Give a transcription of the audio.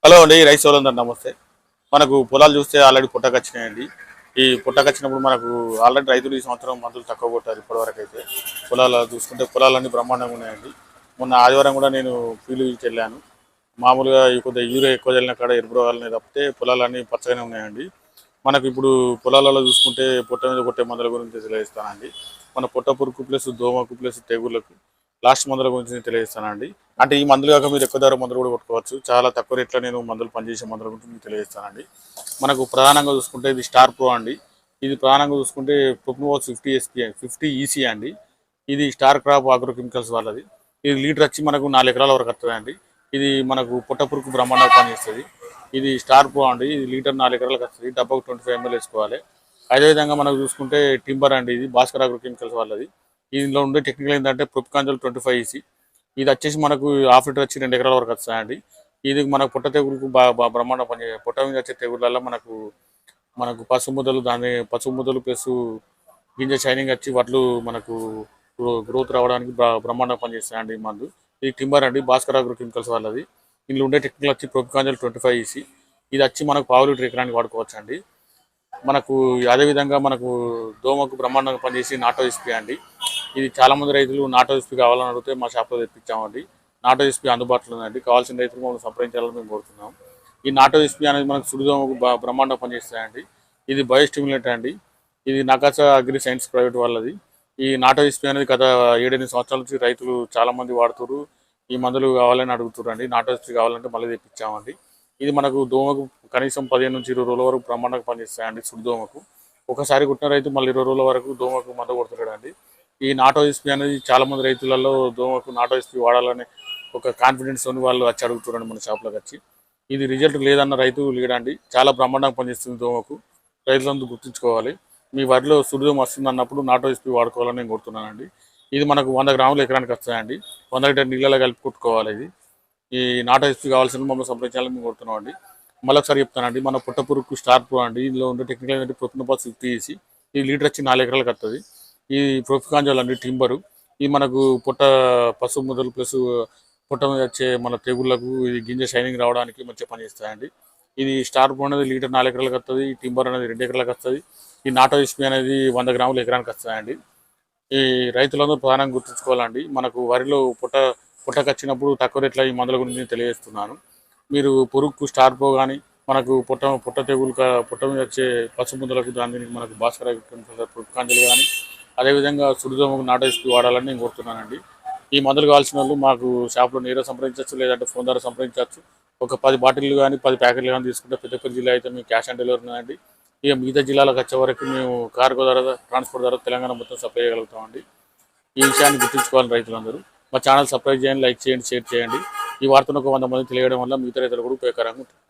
Hello అండి, rice సోలందర్ నమస్తే. మనకు పొలాలు చూస్తే ఆల్రెడీ పుట్టకొచ్చినాయండి. ఈ పుట్టకొచ్చినప్పుడు మనకు ఆల్రెడీ రైతులు ఈ సంవత్సరం మందులు తక్కువ కొట్టారు. ఇప్పటివరకు అయితే పొలాలు చూసుకుంటే పొలాలన్నీ బ్రహ్మాండంగా ఉన్నాయండి. మొన్న ఆదివారం కూడా నేను ఫీల్డ్ విజిట్ వెళ్ళాను. మామూలుగా కొద్దిగా యూరియా ఎక్కువ చల్లిన కాడ ఎరుపు రోగాలని తప్పితే పొలాలన్నీ పచ్చగానే ఉన్నాయండి. మనకు ఇప్పుడు పొలాలలో చూసుకుంటే పొట్ట మీద కొట్టే మందుల గురించి తెలియజేస్తానండి. మన పొట్ట పురుకు ప్లస్ దోమకు ప్లస్ తెగుళ్ళకు లాస్ట్ మందుల గురించి నేను తెలియజేస్తానండి. అంటే ఈ మందులు కాక మీరు ఎక్కువ ధర మందులు కూడా కొట్టుకోవచ్చు. చాలా తక్కువ రేట్లో నేను మందులు పనిచేసే మందుల గురించి మీకు తెలియజేస్తానండి. మనకు ప్రధానంగా చూసుకుంటే ఇది స్టార్ ప్రో అండి. ఇది ప్రధానంగా చూసుకుంటే ప్రొప్నోవాక్స్ 50 SPI 50 EC అండి. ఇది స్టార్ క్రాప్ ఆగ్రో కెమికల్స్ వాళ్ళది. ఇది లీటర్ వచ్చి మనకు 4 ఎకరాల వరకు వస్తుందండి. ఇది మనకు పొట్ట పురుకు బ్రహ్మాండంగా పనిచేస్తుంది. ఇది స్టార్ ప్రో అండి. ఇది లీటర్ 4 ఎకరాలకు వస్తుంది. డబ్బాకు 25 ml వేసుకోవాలి. అదేవిధంగా మనకు చూసుకుంటే టింబర్ అండి. ఇది భాస్కర్ ఆగ్రో కెమికల్స్ వాళ్ళది. దీనిలో ఉండే టెక్నికల్ ఏంటంటే ప్రొప్కాంజల్ 25 EC. ఇది వచ్చేసి మనకు హాఫ్ లీటర్ వచ్చి 2 ఎకరాల వరకు వస్తాయండి. ఇది మనకు పుట్ట తెగులకు బ్రహ్మాండ పని పుట్ట మీద వచ్చే తెగుళ్ళల్లో మనకు మనకు పసుపు ముద్దలు ప్లస్ గింజ షైనింగ్ వచ్చి వడ్లు మనకు గ్రోత్ రావడానికి బ్రహ్మాండంగా పనిచేస్తాయండి ఈ మందు. ఇది టింబర్ అండి, భాస్కర్ ఆగ్రో కెమికల్స్ వాళ్ళది. ఇందులో ఉండే టెక్నికల్ వచ్చి ప్రొప్కాంజల్ 25 EC. ఇది వచ్చి మనకు పావు లీటర్ ఎకరానికి వాడుకోవచ్చు అండి. మనకు అదేవిధంగా మనకు దోమకు బ్రహ్మాండంగా పనిచేసి నాటో ఎస్పీ అండి. ఇది చాలా మంది రైతులు నాటో ఎస్పీ కావాలని అడిగితే మా షాప్లో తెప్పించామండి. నాటో ఎస్పీ అందుబాటులో ఉందండి. కావాల్సిన రైతులు మమ్మల్ని సంప్రదించాలని మేము కోరుతున్నాం. ఈ నాటో ఎస్పీ అనేది మనకు సుడిదోమకు బ్రహ్మాండంగా పనిచేస్తాయండి. ఇది బయోస్టిమ్యులేట్ అండి. ఇది నకాసా అగ్రి సైన్స్ ప్రైవేట్ వాళ్ళది. ఈ నాటో ఎస్పీ అనేది గత 7-8 సంవత్సరాల నుంచి రైతులు చాలా మంది వాడుతున్నారు. ఈ మందులు కావాలని అడుగుతున్నారు అండి. నాటో ఎస్పీ కావాలంటే మళ్ళీ తెప్పించామండి. ఇది మనకు దోమకు కనీసం 15 నుంచి 20 రోజుల వరకు బ్రహ్మాండంగా పనిచేస్తాయండి. సుడిదోమకు ఒకసారి కుట్టిన రైతు మళ్ళీ 20 రోజుల వరకు దోమకు మందు కొడుతున్నాడండి. ఈ నాటో ఎస్పీ అనేది చాలా మంది రైతులలో దోమకు నాటో ఎస్పీ వాడాలని ఒక కాన్ఫిడెన్స్ తో వాళ్ళు వచ్చి అడుగుతున్నారండి మన షాప్లోకి వచ్చి. ఇది రిజల్ట్ లేదన్న రైతు లేడండి. చాలా బ్రహ్మాండంగా పనిచేస్తుంది దోమకు. రైతులందరూ గుర్తుంచుకోవాలి. మీ వరిలో సుడిదోమ వస్తుంది అన్నప్పుడు నాటో ఎస్పీ వాడుకోవాలని నేను కోరుతున్నానండి. ఇది మనకు 100 గ్రాముల ఎకరానికి వస్తాయండి. 100 లీటర్ నీళ్ళలో కలిపి కుట్టుకోవాలి. ఇది ఈ నాటో ఎస్పీ కావాల్సిన మమ్మల్ని సంప్రదించాలని మేము కోరుతున్నాం అండి. మళ్ళీ ఒకసారి చెప్తానండి, మన పుట్ట పురుకు స్టార్ ప్రో అండి. ఇందులో ఉండే టెక్నికల్ ఏంటంటే ప్రొప్నోవాక్స్ 50 EC. ఈ లీటర్ వచ్చి 4 ఎకరాలకు వస్తుంది. ఈ ప్రొప్కాంజల్ అండి టింబరు. ఇది మనకు పసుపు ముద్దలు ప్లస్ పొట్ట మీద వచ్చే మన తెగుళ్లకు ఇది గింజ షైనింగ్ రావడానికి మంచిగా పనిచేస్తాయండి. ఇది స్టార్ ప్రో అనేది లీటర్ 4 ఎకరాలకు వస్తుంది. ఈ టింబర్ అనేది 2 ఎకరాలకు వస్తుంది. ఈ నాటో ఎస్పీ అనేది 100 గ్రాముల ఎకరానికి వస్తాయండి. ఈ రైతులందరూ ప్రధానంగా గుర్తుంచుకోవాలండి. మనకు వరిలో పుట్టకొచ్చినప్పుడు తక్కువ రేట్ల ఈ మందుల గురించి తెలియజేస్తున్నాను. మీరు పురుగుకు స్టార్ ప్రో కానీ మనకు పుట్ట తెగులు పుట్ట మీద వచ్చే పసుపు ముద్దలకు దానికి మనకు భాస్కర్ పుట్కాంజలు కానీ అదేవిధంగా సుడిదోమకు నాటో ఎస్పీ వాడాలని నేను కోరుతున్నానండి. ఈ మందులు కావాల్సిన వాళ్ళు మాకు షాప్లో నేరుగా సంప్రదించవచ్చు, లేదంటే ఫోన్ ద్వారా సంప్రదించవచ్చు. ఒక 10 బాటిల్ కానీ 10 ప్యాకెట్లు కానీ తీసుకుంటే పెద్దపల్లి జిల్లా అయితే మేము క్యాష్ ఆన్ డెలివరీ ఉందండి. ఇక మిగతా జిల్లాలకు వచ్చే వరకు మేము కార్గో ద్వారా ట్రాన్స్పోర్ట్ ద్వారా తెలంగాణ మొత్తం సప్లై చేయగలుగుతామండి. ఈ విషయాన్ని గుర్తుంచుకోవాలి రైతులందరూ. మా ఛానల్ సబ్స్క్రైబ్ చేయండి, లైక్ చేయండి, షేర్ చేయండి. ఈ వార్తను ఒక 100 మంది తెలియడం వల్ల మిగతా రైతులు కూడా ఉపయోగకరంగా ఉంటుంది.